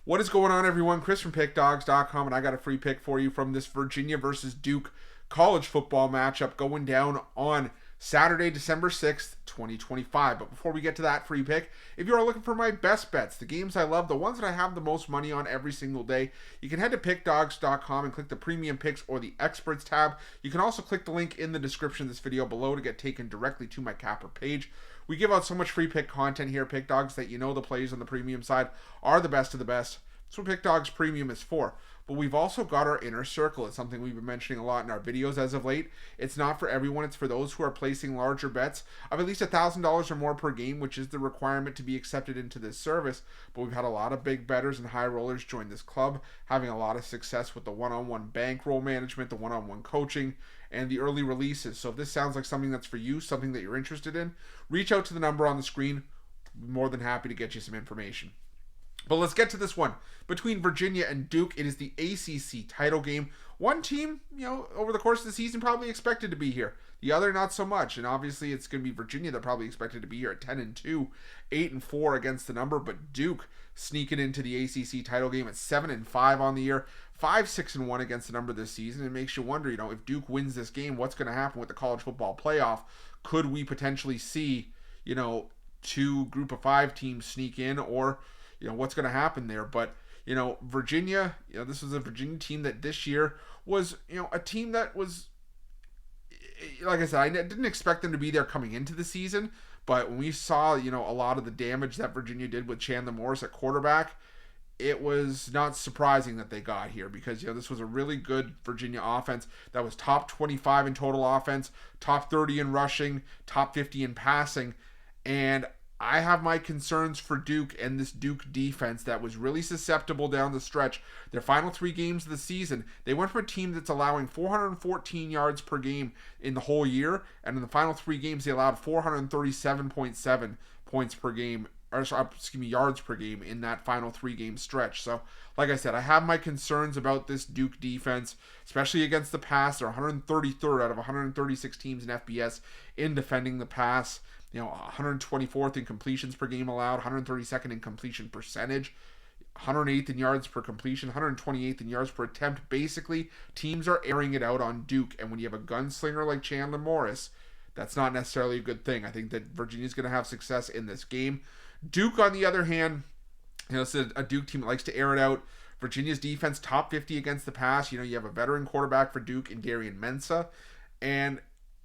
What is going on, everyone? Chris from Pickdawgz.com, and I got a free pick for you from this Virginia versus Duke college football matchup going down on Saturday, December 6th, 2025. But before we get to that free pick, if you are looking for my best bets, the games I love, the ones that I have the most money on every single day, you can head to Pickdawgz.com and click the Premium Picks or the Experts tab. You can also click the link in the description of this video below to get taken directly to my capper page. We give out so much free pick content here at Pickdawgz that you know the plays on the premium side are the best of the best. That's what Pickdawgz Premium is for. But we've also got our inner circle. It's something we've been mentioning a lot in our videos as of late. It's not for everyone. It's for those who are placing larger bets of at least $1,000 or more per game, which is the requirement to be accepted into this service. But we've had a lot of big bettors and high rollers join this club, having a lot of success with the one-on-one bankroll management, the one-on-one coaching, and the early releases. So if this sounds like something that's for you, something that you're interested in, reach out to the number on the screen. I'm more than happy to get you some information. But let's get to this one. Between Virginia and Duke, it is the ACC title game. One team, over the course of the season probably expected to be here. The other, not so much. And obviously, it's going to be Virginia that probably expected to be here at 10-2, 8-4 against the number. But Duke sneaking into the ACC title game at 7-5 on the year, 5-6-1 against the number this season. It makes you wonder, if Duke wins this game, what's going to happen with the college football playoff? Could we potentially see, two group of five teams sneak in, or what's going to happen there? But Virginia, this was a Virginia team that this year was a team that was, like I said, I didn't expect them to be there coming into the season, but when we saw a lot of the damage that Virginia did with Chandler Morris at quarterback, it was not surprising that they got here, because this was a really good Virginia offense that was top 25 in total offense, top 30 in rushing, top 50 in passing. And I have my concerns for Duke and this Duke defense that was really susceptible down the stretch. Their final three games of the season, they went from a team that's allowing 414 yards per game in the whole year, and in the final three games, they allowed 437.7 points per game, yards per game in that final three-game stretch. So, like I said, I have my concerns about this Duke defense, especially against the pass. They're 133rd out of 136 teams in FBS in defending the pass. 124th in completions per game allowed, 132nd in completion percentage, 108th in yards per completion, 128th in yards per attempt. Basically, teams are airing it out on Duke, and when you have a gunslinger like Chandler Morris, that's not necessarily a good thing. I think that Virginia's going to have success in this game. Duke, on the other hand, it's a Duke team that likes to air it out. Virginia's defense, top 50 against the pass. You have a veteran quarterback for Duke in Darian Mensah, and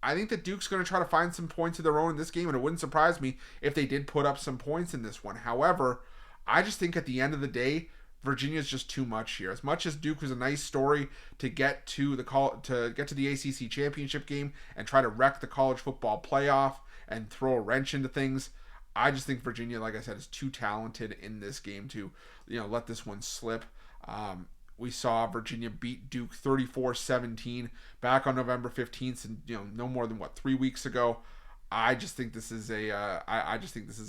I think that Duke's going to try to find some points of their own in this game, and it wouldn't surprise me if they did put up some points in this one. However, I just think at the end of the day, Virginia's just too much here. As much as Duke was a nice story to get to the ACC championship game and try to wreck the college football playoff and throw a wrench into things, I just think Virginia, like I said, is too talented in this game to let this one slip. We saw Virginia beat Duke 34-17 back on November 15th, and no more than 3 weeks ago. I just think this is a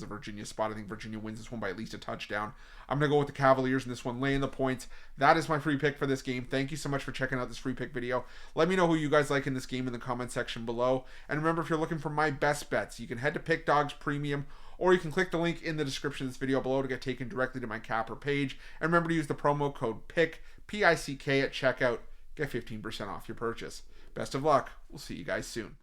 Virginia spot. I think Virginia wins this one by at least a touchdown. I'm gonna go with the Cavaliers in this one, laying the points. That is my free pick for this game. Thank you so much for checking out this free pick video. Let me know who you guys like in this game in the comment section below. And remember, if you're looking for my best bets, you can head to Pickdawgz Premium, or you can click the link in the description of this video below to get taken directly to my capper page. And remember to use the promo code PICK, P-I-C-K, at checkout. Get 15% off your purchase. Best of luck. We'll see you guys soon.